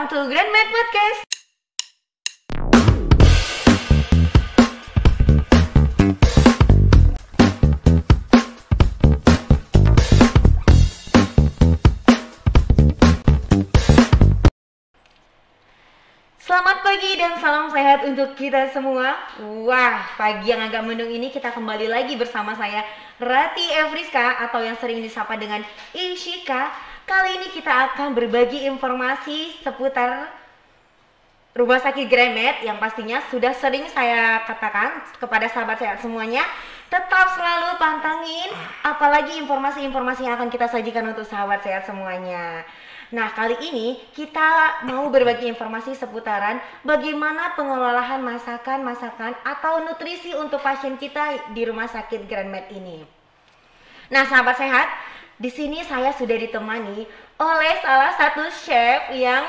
Welcome to Grandma Podcast. Selamat pagi dan salam sehat untuk kita semua. Wah, pagi yang agak mendung ini kita kembali lagi bersama saya Rati Evriska atau yang sering disapa dengan Ishika. Kali ini kita akan berbagi informasi seputar Rumah Sakit Grandmed yang pastinya sudah sering saya katakan kepada sahabat sehat semuanya. Tetap selalu pantengin apalagi informasi-informasi yang akan kita sajikan untuk sahabat sehat semuanya. Nah, kali ini kita mau berbagi informasi seputaran bagaimana pengelolaan masakan atau nutrisi untuk pasien kita di Rumah Sakit Grandmed ini. Nah, sahabat sehat, di sini saya sudah ditemani oleh salah satu chef yang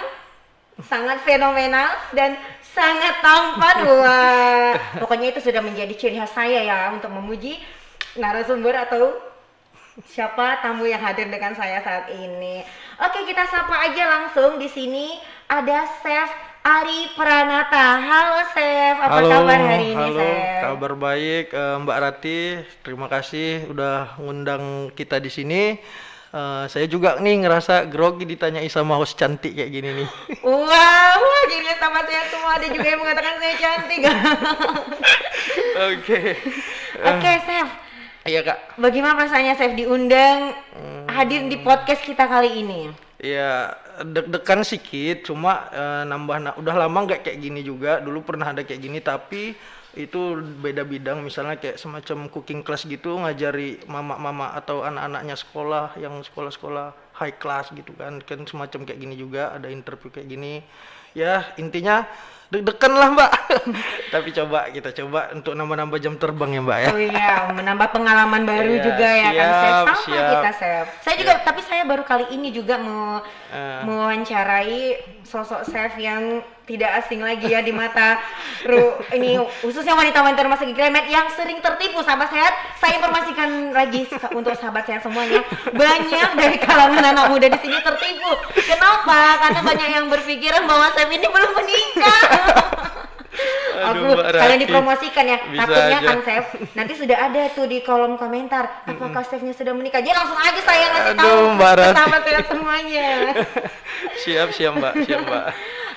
sangat fenomenal dan sangat tampan. Wah, pokoknya itu sudah menjadi ciri khas saya ya untuk memuji narasumber atau siapa tamu yang hadir dengan saya saat ini. Oke, kita sapa aja langsung. Di sini ada Chef Ari Pranata. Halo Chef, apa kabar hari ini Chef? Kabar baik Mbak Rati. Terima kasih udah ngundang kita di sini. Saya juga nih ngerasa grogi ditanyai sama host cantik kayak gini nih. Wow, gini sama saya semua. Ada juga yang mengatakan saya cantik. Oke, Chef. Iya Kak. Bagaimana perasaannya Chef diundang hadir di podcast kita kali ini? Ya deg-degan sedikit, cuma udah lama nggak kayak gini juga. Dulu pernah ada kayak gini, tapi itu beda bidang. Misalnya kayak semacam cooking class gitu, ngajari mama-mama atau anak-anaknya sekolah yang sekolah-sekolah high class gitu kan semacam kayak gini juga, ada interview kayak gini. Ya intinya deg-degan lah Mbak. Tapi kita coba untuk nambah-nambah jam terbang ya Mbak ya. Oh iya, menambah pengalaman baru juga ya kan Chef. Sama kita Chef. Saya juga, tapi saya baru kali ini juga mewawancarai sosok Chef yang tidak asing lagi ya di mata ini khususnya wanita-wanita Rumah Sakit Grandmed yang sering tertipu sahabat sehat. Saya informasikan lagi untuk sahabat sehat semuanya, banyak dari kalangan anak muda di sini tertipu. Kenapa? Karena banyak yang berpikiran bahwa Chef ini belum menikah. Aduh, kalian dipromosikan ya. Bisa takutnya aja. Kan Chef nanti sudah ada tuh di kolom komentar apakah Chefnya sudah menikah. Jadi langsung aja saya ngasih tahu ke sahabat sehat semuanya. Siap Mbak.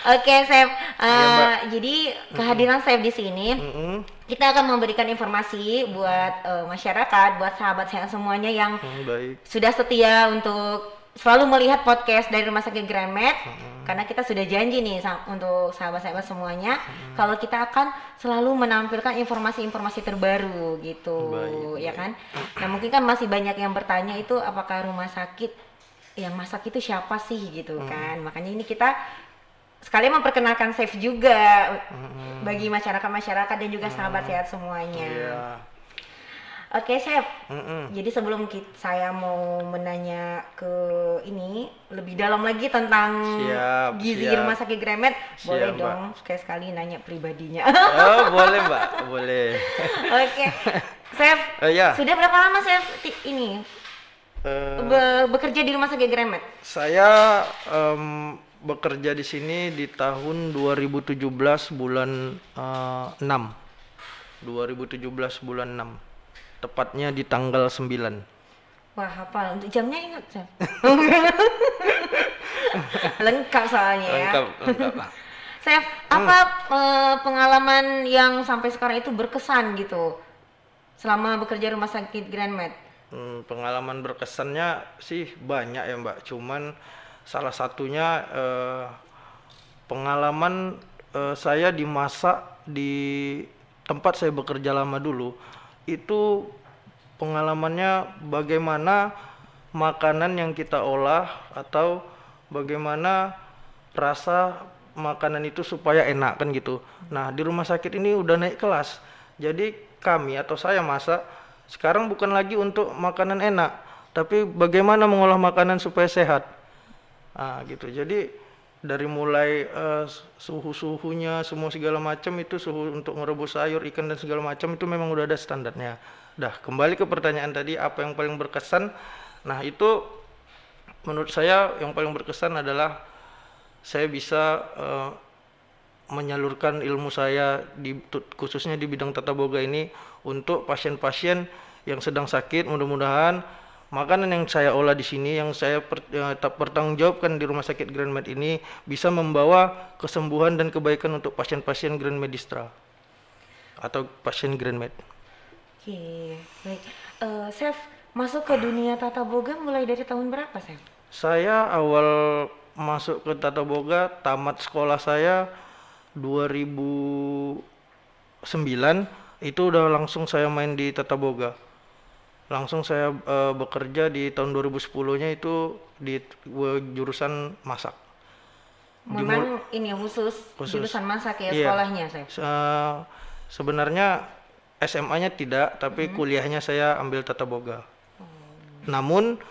Oke, Chef. Iya, Jadi kehadiran Chef di sini, kita akan memberikan informasi buat masyarakat, buat sahabat sehat semuanya yang Baik. sudah setia untuk selalu melihat podcast dari Rumah Sakit Grandmed. Karena kita sudah janji nih untuk sahabat-sahabat semuanya, kalau kita akan selalu menampilkan informasi-informasi terbaru gitu, ya kan? Nah, mungkin kan masih banyak yang bertanya itu apakah rumah sakit yang masak itu siapa sih gitu kan? Makanya ini kita sekalian memperkenalkan Chef juga bagi masyarakat dan juga sahabat sehat semuanya. Iya. Oke Chef, jadi sebelum saya mau menanya ke ini lebih dalam lagi tentang gizi Rumah Sakit Grandmed, boleh Mbak. dong sekali-sekali nanya pribadinya. Oh boleh Mbak, boleh. Oke, Chef, sudah berapa lama Chef ini bekerja di Rumah Sakit Grandmed? Saya bekerja di sini di tahun 2017 bulan 6. 2017 bulan 6. Tepatnya di tanggal 9. Wah, hafal. Untuk jamnya ingat, Chef. Lengkap soalnya ya. Lengkap. Chef, apa pengalaman yang sampai sekarang itu berkesan gitu selama bekerja Rumah Sakit Grandmed? Pengalaman berkesannya sih banyak ya Mbak. Cuman salah satunya pengalaman saya dimasak di tempat saya bekerja lama dulu. Itu pengalamannya bagaimana makanan yang kita olah atau bagaimana rasa makanan itu supaya enak kan gitu. Nah di rumah sakit ini udah naik kelas, jadi kami atau saya masak sekarang bukan lagi untuk makanan enak, tapi bagaimana mengolah makanan supaya sehat. Nah gitu, jadi dari mulai suhunya semua segala macam itu, suhu untuk merebus sayur, ikan dan segala macam itu memang udah ada standarnya. Dah kembali ke pertanyaan tadi, apa yang paling berkesan? Nah itu menurut saya yang paling berkesan adalah saya bisa menyalurkan ilmu saya khususnya di bidang tata boga ini untuk pasien-pasien yang sedang sakit. Mudah-mudahan makanan yang saya olah di sini, yang saya pertanggungjawabkan di Rumah Sakit Grand Med ini bisa membawa kesembuhan dan kebaikan untuk pasien-pasien Grand Medistra atau pasien Grand Med. Oke, baik. Chef, masuk ke dunia tata boga mulai dari tahun berapa, Chef? Saya awal masuk ke tata boga, tamat sekolah saya 2009, itu udah langsung saya main di tata boga. Langsung saya bekerja di tahun 2010-nya itu di jurusan masak. Memang ini khusus jurusan masak ya, iya, sekolahnya, Chef? Sebenarnya SMA-nya tidak, tapi kuliahnya saya ambil tata boga. Namun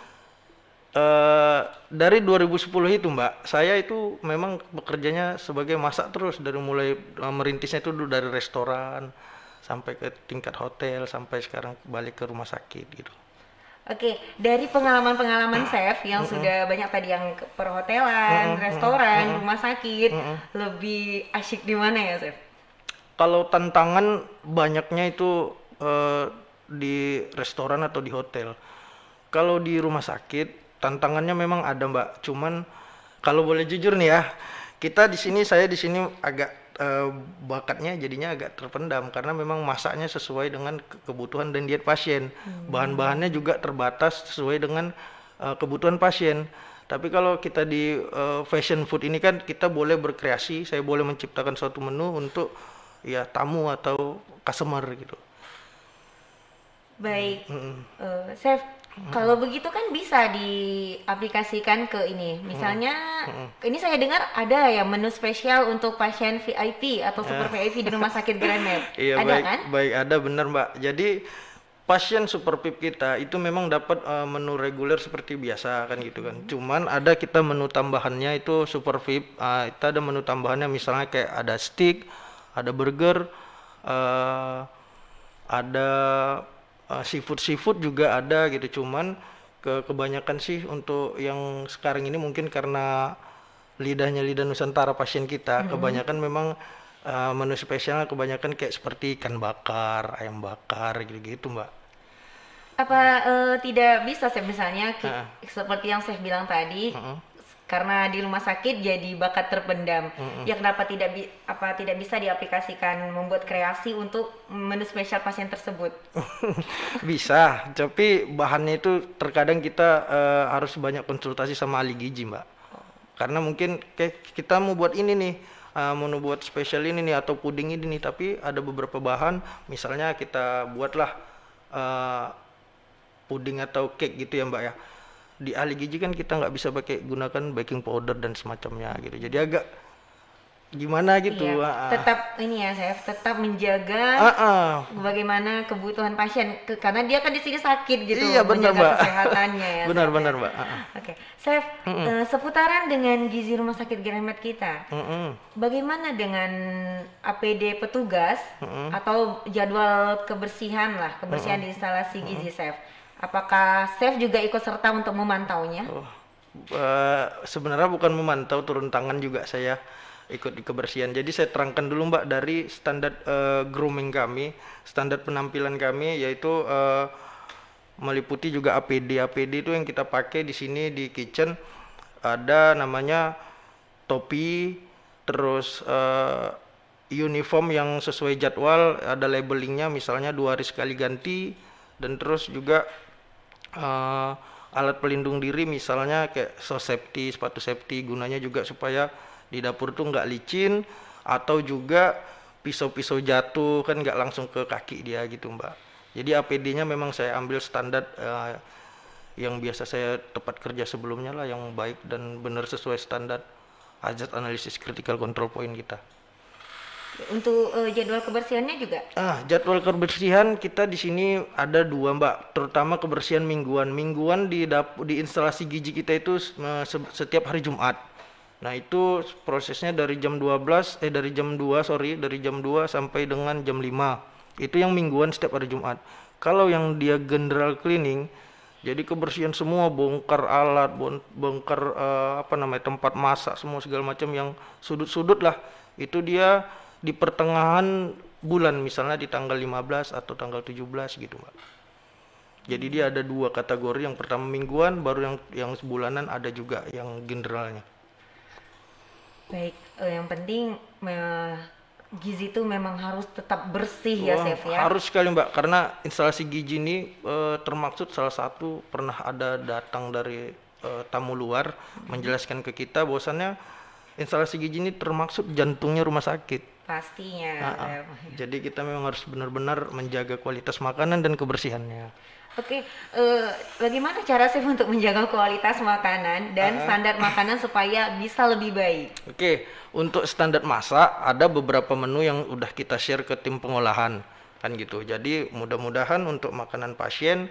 dari 2010 itu Mbak, saya itu memang bekerjanya sebagai masak terus, dari mulai merintisnya itu dari restoran sampai ke tingkat hotel, sampai sekarang balik ke rumah sakit gitu. Oke, dari pengalaman-pengalaman Chef yang sudah banyak tadi, yang perhotelan, restoran, rumah sakit, lebih asyik di mana ya, Chef? Kalau tantangan banyaknya itu di restoran atau di hotel. Kalau di rumah sakit tantangannya memang ada Mbak, cuman kalau boleh jujur nih ya, saya di sini agak bakatnya jadinya agak terpendam karena memang masaknya sesuai dengan kebutuhan dan diet pasien. Bahan-bahannya juga terbatas sesuai dengan kebutuhan pasien. Tapi kalau kita di fashion food ini kan kita boleh berkreasi, saya boleh menciptakan suatu menu untuk ya tamu atau customer gitu. Baik, Chef, kalau begitu kan bisa diaplikasikan ke ini. Misalnya, ini saya dengar ada ya menu spesial untuk pasien VIP atau super VIP di Rumah Sakit Grand Med. Iya, ada baik, kan? baik, ada, benar Mbak. Jadi pasien super VIP kita itu memang dapat menu reguler seperti biasa kan gitu kan. Cuman ada kita menu tambahannya itu super VIP. Kita ada menu tambahannya, misalnya kayak ada steak, ada burger, ada seafood juga ada gitu. Cuman kebanyakan sih untuk yang sekarang ini mungkin karena lidah Nusantara pasien kita, kebanyakan memang menu spesialnya kebanyakan kayak seperti ikan bakar, ayam bakar gitu-gitu Mbak. Apa tidak bisa Chef misalnya seperti yang Chef bilang tadi, karena di rumah sakit jadi bakat terpendam. Ya kenapa tidak bisa diaplikasikan, membuat kreasi untuk menu spesial pasien tersebut? Bisa, tapi bahannya itu terkadang kita harus banyak konsultasi sama ahli gizi Mbak. Karena mungkin kayak kita mau buat ini nih, mau buat spesial ini nih atau puding ini nih, tapi ada beberapa bahan, misalnya kita buatlah puding atau cake gitu ya Mbak ya. Di ahli gizi kan kita nggak bisa gunakan baking powder dan semacamnya gitu, jadi agak gimana gitu. Iya, tetap ini ya Chef, tetap menjaga bagaimana kebutuhan pasien, karena dia kan di sini sakit gitu. Iya benar Mbak, kesehatannya ya. benar Mbak. Oke, Chef, seputaran dengan gizi rumah sakit Grand Med kita, bagaimana dengan APD petugas atau jadwal kebersihan di instalasi gizi Chef? Apakah Chef juga ikut serta untuk memantaunya? Sebenarnya bukan memantau, turun tangan juga saya ikut di kebersihan. Jadi saya terangkan dulu Mbak dari standar grooming kami, standar penampilan kami, yaitu meliputi juga APD. APD itu yang kita pakai di sini di kitchen, ada namanya topi, terus uniform yang sesuai jadwal, ada labelingnya, misalnya 2 hari sekali ganti, dan terus juga alat pelindung diri, misalnya kayak safety, sepatu safety, gunanya juga supaya di dapur tuh nggak licin, atau juga pisau-pisau jatuh kan nggak langsung ke kaki dia gitu Mbak. Jadi APD-nya memang saya ambil standar yang biasa saya tempat kerja sebelumnya lah, yang baik dan benar sesuai standar hazard analysis critical control point kita. Untuk jadwal kebersihannya juga? Jadwal kebersihan kita di sini ada 2 Mbak, terutama kebersihan mingguan. Mingguan di instalasi gizi kita itu setiap hari Jumat. Nah itu prosesnya dari jam 2 sampai dengan jam 5. Itu yang mingguan setiap hari Jumat. Kalau yang dia general cleaning Jadi kebersihan semua, bongkar alat, bongkar apa namanya tempat masak semua segala macam yang sudut-sudut lah. Itu dia di pertengahan bulan, misalnya di tanggal 15 atau tanggal 17 gitu, Mbak. Jadi dia ada dua kategori, yang pertama mingguan, baru yang sebulanan, ada juga yang generalnya. Baik, yang penting gizi itu memang harus tetap bersih ya, Wah, Chef ya. harus sekali, Mbak, karena instalasi gizi ini termaksud salah satu pernah ada datang dari tamu luar menjelaskan ke kita bahwasannya instalasi gizi ini termaksud jantungnya rumah sakit. Pastinya, Chef. Jadi kita memang harus benar-benar menjaga kualitas makanan dan kebersihannya. Oke, bagaimana cara Chef untuk menjaga kualitas makanan dan standar makanan supaya bisa lebih baik? Oke, untuk standar masak ada beberapa menu yang udah kita share ke tim pengolahan kan gitu. Jadi mudah-mudahan untuk makanan pasien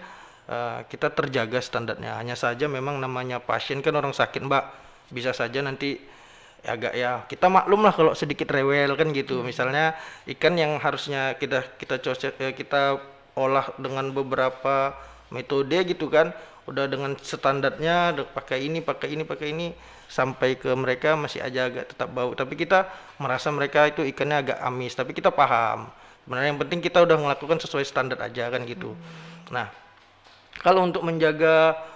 kita terjaga standarnya. Hanya saja memang namanya pasien kan orang sakit, Mbak. Bisa saja nanti agak ya kita maklum lah kalau sedikit rewel kan gitu. Misalnya ikan yang harusnya kita olah dengan beberapa metode gitu kan, udah dengan standarnya pakai ini sampai ke mereka masih aja agak tetap bau, tapi kita merasa mereka itu ikannya agak amis, tapi kita paham sebenarnya yang penting kita udah melakukan sesuai standar aja kan gitu. Nah, kalau untuk menjaga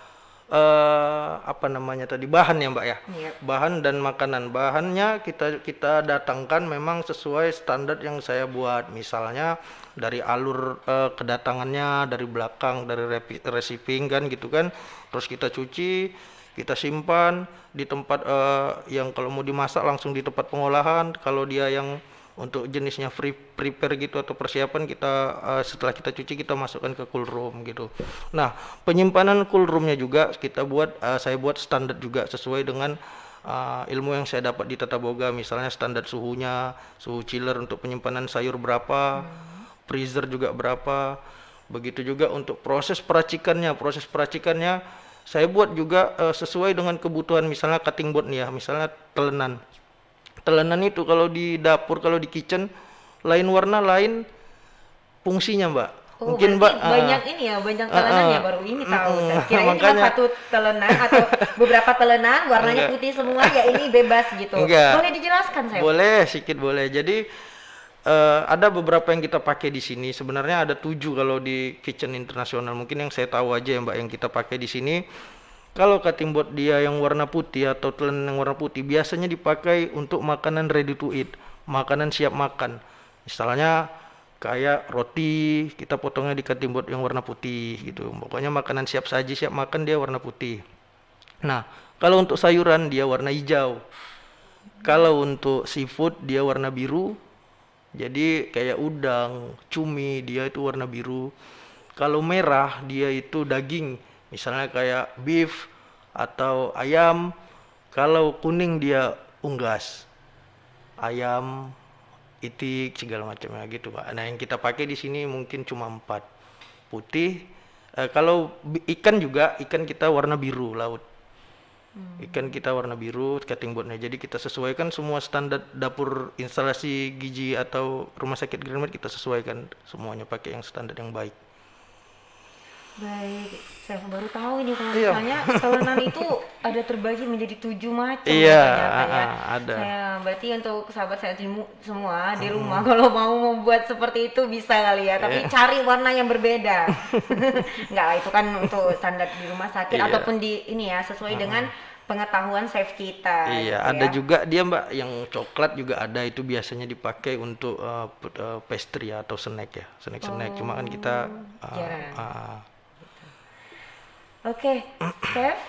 apa namanya tadi bahan ya, Mbak ya. Yep. Bahan dan makanan, bahannya kita datangkan memang sesuai standar yang saya buat, misalnya dari alur kedatangannya dari belakang, dari receiving kan gitu kan, terus kita cuci, kita simpan di tempat yang kalau mau dimasak langsung di tempat pengolahan. Kalau dia yang untuk jenisnya prepare gitu atau persiapan, kita setelah kita cuci kita masukkan ke cool room gitu. Nah, penyimpanan cool roomnya juga saya buat standar juga sesuai dengan ilmu yang saya dapat di Tata Boga, misalnya standar suhunya, suhu chiller untuk penyimpanan sayur berapa, freezer juga berapa. Begitu juga untuk proses peracikannya saya buat juga sesuai dengan kebutuhan, misalnya cutting board nih ya, misalnya telenan itu kalau di dapur, kalau di kitchen lain warna, lain fungsinya, Mbak. Oh, mungkin Mbak banyak ini ya, banyak telenan ya, baru ini tahu saya. Kirain cuma makanya satu telenan atau beberapa telenan warnanya putih semua, ya ini bebas gitu. Enggak. Boleh dijelaskan, saya? Boleh, sedikit boleh. Jadi ada beberapa yang kita pakai di sini. Sebenarnya ada 7 kalau di kitchen internasional. Mungkin yang saya tahu aja ya, Mbak, yang kita pakai di sini. Kalau cutting board dia yang warna putih atau telenan yang warna putih biasanya dipakai untuk makanan ready to eat, makanan siap makan. Misalnya kayak roti, kita potongnya di cutting board yang warna putih gitu. Pokoknya makanan siap saji, siap makan dia warna putih. Nah, kalau untuk sayuran dia warna hijau. Kalau untuk seafood dia warna biru. Jadi kayak udang, cumi dia itu warna biru. Kalau merah dia itu daging, misalnya kayak beef atau ayam. Kalau kuning dia unggas, ayam, itik segala macamnya gitu, Pak. Nah, yang kita pakai di sini mungkin cuma 4 putih. Kalau ikan juga, ikan kita warna biru laut. Ikan kita warna biru cutting boardnya. Jadi kita sesuaikan semua standar dapur instalasi gizi atau rumah sakit Greenmed, kita sesuaikan semuanya pakai yang standar yang baik. Baik, saya baru tahu ini kalau misalnya telenan itu ada terbagi menjadi 7 macam. Iya, ya. ada. Berarti untuk sahabat saya semua di rumah kalau mau membuat seperti itu bisa kali ya, tapi cari warna yang berbeda. Enggak lah, itu kan untuk standar di rumah sakit ataupun di ini ya, sesuai dengan pengetahuan chef kita. Iya, gitu ada ya. juga dia, Mbak, yang coklat juga ada, itu biasanya dipakai untuk pastry atau snack ya, snack. Cuma kan kita Oke, Chef,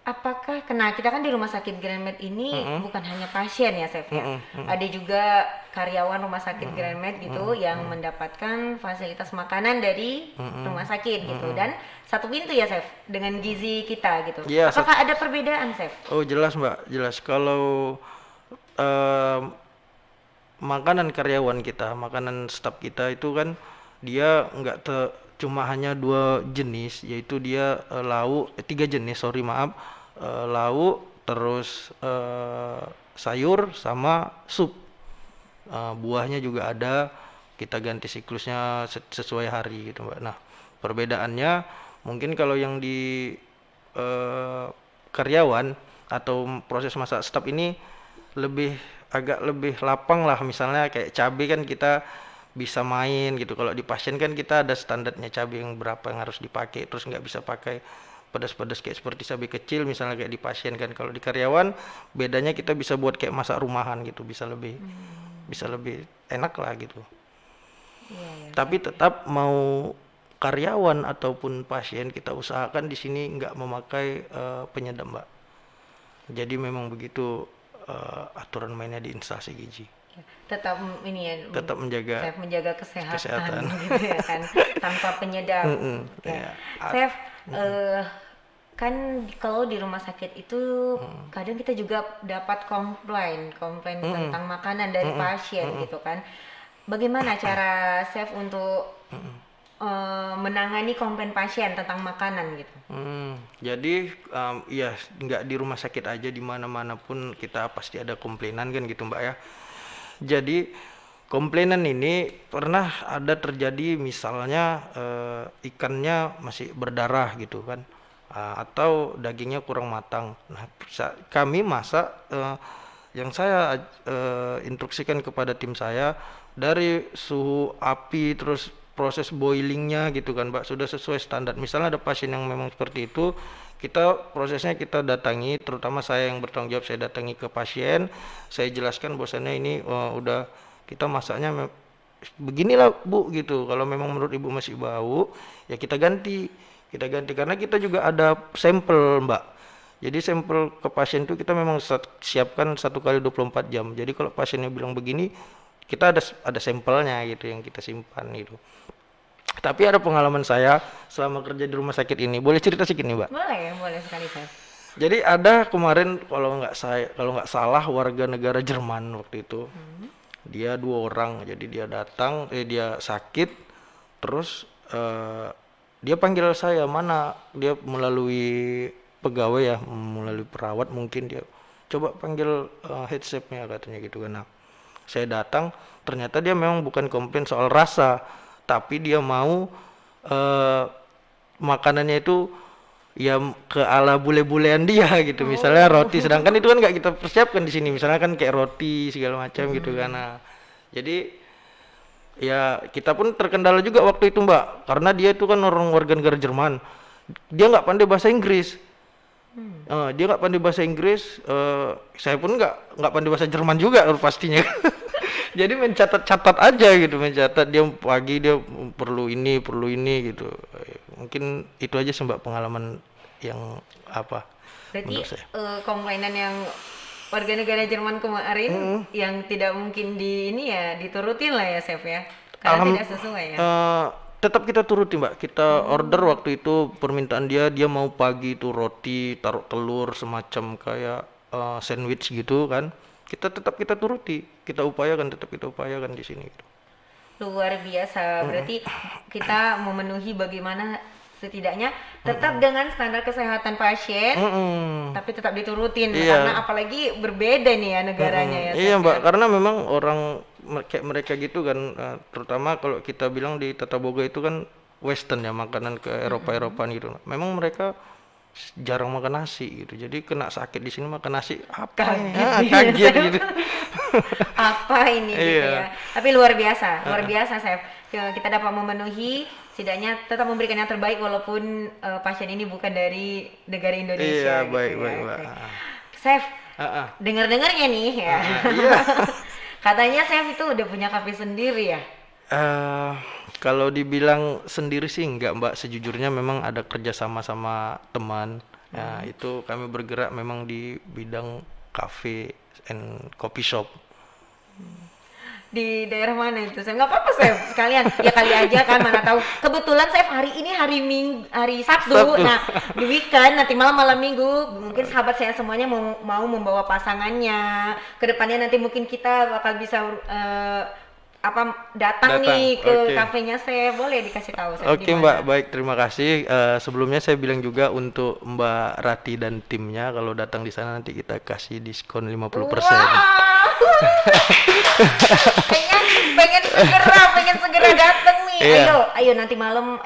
apakah kita kan di rumah sakit Greenmed ini bukan hanya pasien ya, Chef ya, ada juga karyawan rumah sakit Greenmed gitu yang mendapatkan fasilitas makanan dari rumah sakit gitu, dan satu pintu ya, Chef, dengan gizi kita gitu. Iya, apakah ada perbedaan, Chef? Oh, jelas, Mbak, jelas. Kalau makanan karyawan kita, makanan staf kita itu kan dia cuma hanya 2 jenis, yaitu dia lauk, 3 jenis, lauk, terus sayur sama sup. Buahnya juga ada, kita ganti siklusnya sesuai hari gitu, Mbak. Nah, perbedaannya Mungkin kalau yang di karyawan atau proses masak staf ini agak lebih lapang lah, misalnya kayak cabai kan kita bisa main gitu. Kalau di pasien kan kita ada standarnya cabai yang berapa yang harus dipakai, terus nggak bisa pakai pedas-pedas kayak seperti cabai kecil misalnya kayak di pasien kan. Kalau di karyawan bedanya kita bisa buat kayak masak rumahan gitu, bisa lebih enak lah gitu. Tapi tetap mau karyawan ataupun pasien kita usahakan di sini nggak memakai penyedap, Mbak. Jadi memang begitu aturan mainnya di instansi gizi. Tetap ini ya, tetap menjaga kesehatan gitu ya kan, tanpa penyedap. Chef, kan kalau di rumah sakit itu kadang kita juga dapat komplain tentang makanan dari pasien gitu kan. Bagaimana cara chef untuk menangani komplain pasien tentang makanan gitu? Jadi ya nggak di rumah sakit aja, di mana-mana pun kita pasti ada komplainan kan gitu, Mbak ya. Jadi komplainan ini pernah ada terjadi, misalnya ikannya masih berdarah gitu kan, atau dagingnya kurang matang. Nah, kami masak, yang saya instruksikan kepada tim saya, dari suhu api terus proses boilingnya gitu kan, Mbak, sudah sesuai standar. Misalnya ada pasien yang memang seperti itu, prosesnya kita datangi, terutama saya yang bertanggung jawab, saya datangi ke pasien, saya jelaskan bahwasannya ini udah kita masaknya beginilah Bu gitu. Kalau memang menurut Ibu masih bau, ya kita ganti karena kita juga ada sampel, Mbak. Jadi sampel ke pasien itu kita memang siapkan 1 kali 24 jam. Jadi kalau pasiennya bilang begini, kita ada sampelnya gitu yang kita simpan gitu. Tapi ada pengalaman saya selama kerja di rumah sakit ini. Boleh cerita sedikit nih, Mbak? Boleh sekali, Pak. Jadi ada kemarin kalau nggak salah warga negara Jerman waktu itu. Dia 2 orang. Jadi dia datang, dia sakit, terus dia panggil saya, mana dia melalui pegawai ya, melalui perawat mungkin, dia coba panggil head chef-nya katanya gitu kan. Nah, saya datang, ternyata dia memang bukan komplain soal rasa, tapi dia mau makanannya itu ya ke ala bule-bulean dia gitu. Misalnya roti, sedangkan itu kan nggak kita persiapkan di sini. Misalnya kan kayak roti segala macam gitu kan. Nah, jadi ya kita pun terkendala juga waktu itu, Mbak, karena dia itu kan orang warga negara Jerman. Dia nggak pandai bahasa Inggris. Dia nggak pandai bahasa Inggris, saya pun nggak pandai bahasa Jerman juga pastinya. Jadi mencatat aja gitu, dia pagi dia perlu ini gitu. Mungkin itu aja sih, Mbak, pengalaman yang apa. Berarti komplainan yang warga negara Jerman kemarin yang tidak mungkin diturutin lah ya, Chef ya, karena tidak sesuai ya. Tetap kita turuti, Mbak. Kita order waktu itu permintaan dia mau pagi itu roti taruh telur semacam kayak sandwich gitu kan. Tetap kita turuti, kita upayakan di sini gitu. Luar biasa. Berarti kita memenuhi bagaimana setidaknya tetap dengan standar kesehatan pasien, tapi tetap diturutin. Karena apalagi berbeda nih ya negaranya ya. Iya, Mbak, karena memang orang kayak mereka gitu kan, terutama kalau kita bilang di Tata Boga itu kan western ya, makanan ke Eropa-Eropaan gitu. Memang mereka jarang makan nasi gitu. Jadi kena sakit di sini makan nasi kaget gitu. Apa ini gitu ya. Tapi luar biasa Chef. Kita dapat memenuhi, setidaknya tetap memberikan yang terbaik walaupun pasien ini bukan dari negara Indonesia. Iya, baik, Mbak. Chef, dengar-dengarnya nih ya. Katanya Chef itu udah punya kafe sendiri ya? Kalau dibilang sendiri sih enggak, Mbak. Sejujurnya memang ada kerjasama sama teman. Nah, itu kami bergerak memang di bidang cafe and coffee shop. Di daerah mana itu? Saya nggak apa-apa, Chef. Sekalian ya kali aja kan, mana tahu. Kebetulan Chef hari ini hari Sabtu. Nah, di weekend nanti malam Minggu mungkin sahabat saya semuanya mau membawa pasangannya. Kedepannya nanti mungkin kita bakal bisa datang nih ke kafenya Chef. Boleh dikasih tahu Chef? Oke, Mbak, baik, terima kasih. Sebelumnya saya bilang juga untuk Mbak Rati dan timnya, kalau datang di sana nanti kita kasih diskon 50%. pengen segera datang nih. Iya. ayo nanti malam.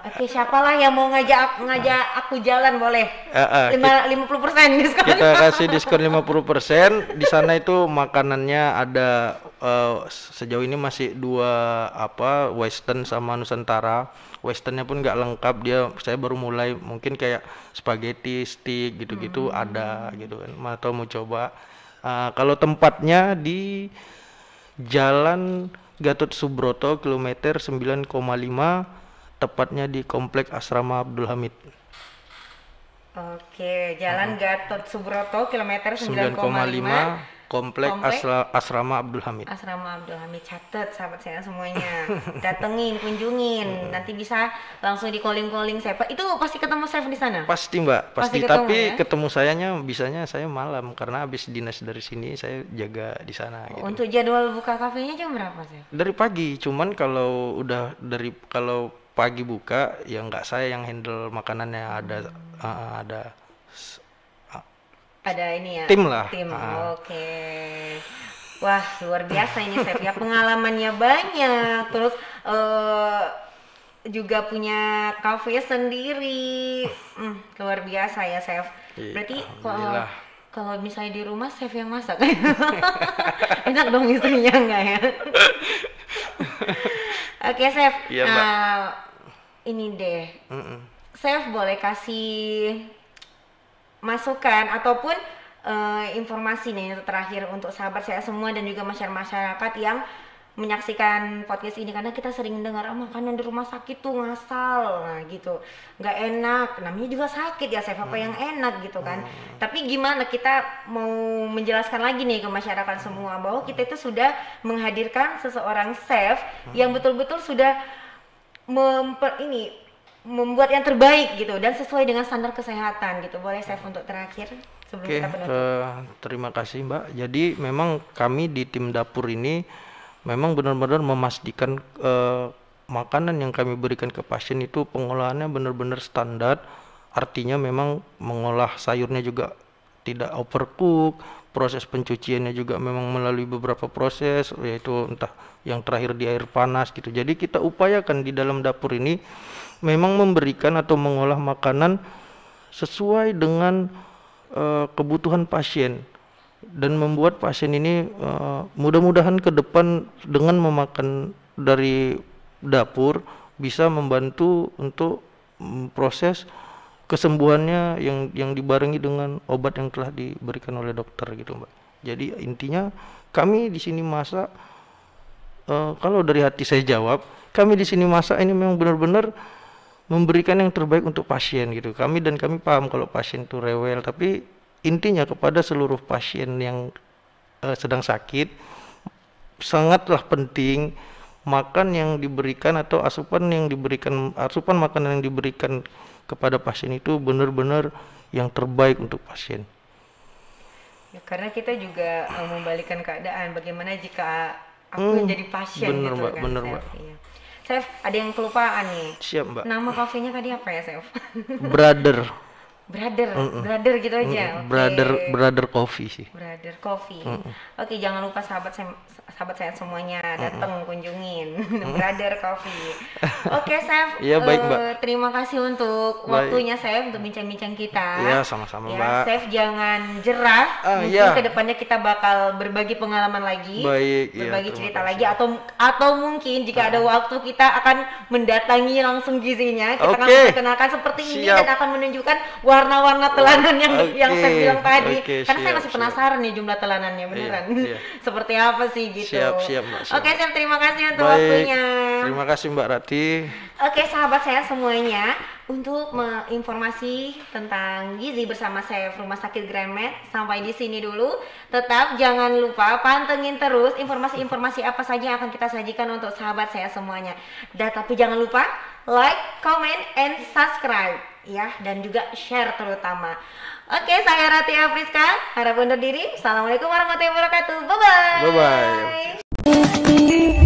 Oke, siapalah yang mau ngajak aku jalan boleh. 50% diskon. Kita kasih diskon 50%. Di sana itu makanannya ada sejauh ini masih dua Western sama Nusantara. Westernnya pun nggak lengkap, saya baru mulai, mungkin kayak spaghetti, steak gitu-gitu ada gitu kan. Atau mau coba. Kalau tempatnya di Jalan Gatot Subroto kilometer 9,5, tepatnya di Komplek Asrama Abdul Hamid. Oke, Jalan Gatot Subroto kilometer 9,5, Komplek Asrama Abdul Hamid. Asrama Abdul Hamid, catet sahabat saya semuanya. Datengin, kunjungin. Nanti bisa langsung di calling Chef. Itu pasti ketemu Chef di sana? Pasti Mbak, pasti. Ketemu, Tapi ya? ketemu bisanya saya malam karena habis dinas dari sini saya jaga di sana. Gitu. Untuk jadwal buka kafenya jam berapa Chef? Dari pagi, cuman kalau pagi buka ya nggak saya yang handle makanannya, ada ini ya? Tim lah. Oke. Wah, luar biasa ini Chef ya, pengalamannya banyak. Terus juga punya kafe sendiri. Luar biasa ya Chef. Berarti kalau misalnya di rumah Chef yang masak. Enak dong istrinya enggak ya? Oke Chef. Iya, Mbak. Ini deh. Chef boleh kasih masukan ataupun informasi nih terakhir untuk sahabat saya semua dan juga masyarakat yang menyaksikan podcast ini, karena kita sering dengar makanan di rumah sakit tuh ngasal, nah gitu, nggak enak, namanya juga sakit ya Chef, apa yang enak gitu kan. Tapi gimana kita mau menjelaskan lagi nih ke masyarakat semua bahwa kita itu sudah menghadirkan seseorang chef yang betul-betul sudah membuat yang terbaik gitu dan sesuai dengan standar kesehatan gitu. Boleh Chef untuk terakhir sebelum kita penutup? Terima kasih Mbak. Jadi memang kami di tim dapur ini memang benar-benar memastikan makanan yang kami berikan ke pasien itu pengolahannya benar-benar standar. Artinya memang mengolah sayurnya juga tidak overcook, proses pencuciannya juga memang melalui beberapa proses, yaitu entah yang terakhir di air panas gitu. Jadi kita upayakan di dalam dapur ini memang memberikan atau mengolah makanan sesuai dengan kebutuhan pasien dan membuat pasien ini mudah-mudahan ke depan dengan memakan dari dapur bisa membantu untuk proses kesembuhannya yang dibarengi dengan obat yang telah diberikan oleh dokter gitu Mbak. Jadi intinya kami di sini masak, kalau dari hati saya jawab, kami di sini masak ini memang benar-benar memberikan yang terbaik untuk pasien gitu. Kami paham kalau pasien itu rewel, tapi intinya kepada seluruh pasien yang sedang sakit sangatlah penting makan yang diberikan atau asupan makanan yang diberikan kepada pasien itu benar-benar yang terbaik untuk pasien. Ya, karena kita juga membalikan keadaan. Bagaimana jika aku yang jadi pasien bener, gitu Mbak, kan? bener, Chef? Mbak. Iya. Chef, ada yang kelupaan nih. Siap Mbak. Nama kafenya tadi apa ya Chef? Brother gitu aja. Brother Coffee sih. Brother Coffee. Oke, jangan lupa sahabat saya semuanya datang kunjungin Brother Coffee. Oke Chef. Iya, baik Mbak. Terima kasih untuk waktunya Chef untuk bincang-bincang kita. Iya, sama-sama ya, Mbak. Chef jangan jerah. Mungkin iya. kedepannya kita bakal berbagi pengalaman lagi. Baik, berbagi iya, cerita terima lagi atau mungkin jika ada waktu kita akan mendatangi langsung gizinya. Kita akan memperkenalkan seperti ini dan akan menunjukkan warna-warna telanan yang saya bilang tadi. Karena saya masih penasaran nih jumlah telanannya beneran. Iya. Seperti apa sih gitu. Siap Mbak. Oke Chef, terima kasih untuk waktunya. Terima kasih Mbak Rati. Oke sahabat saya semuanya, untuk informasi tentang gizi bersama Chef Rumah Sakit Grand Med sampai di sini dulu. Tetap jangan lupa pantengin terus informasi-informasi apa saja yang akan kita sajikan untuk sahabat saya semuanya. Dan tapi jangan lupa like, comment, and subscribe ya, dan juga share terutama. Oke, saya Rati Afriska, harap undur diri. Assalamualaikum warahmatullahi wabarakatuh. Bye bye. Bye bye.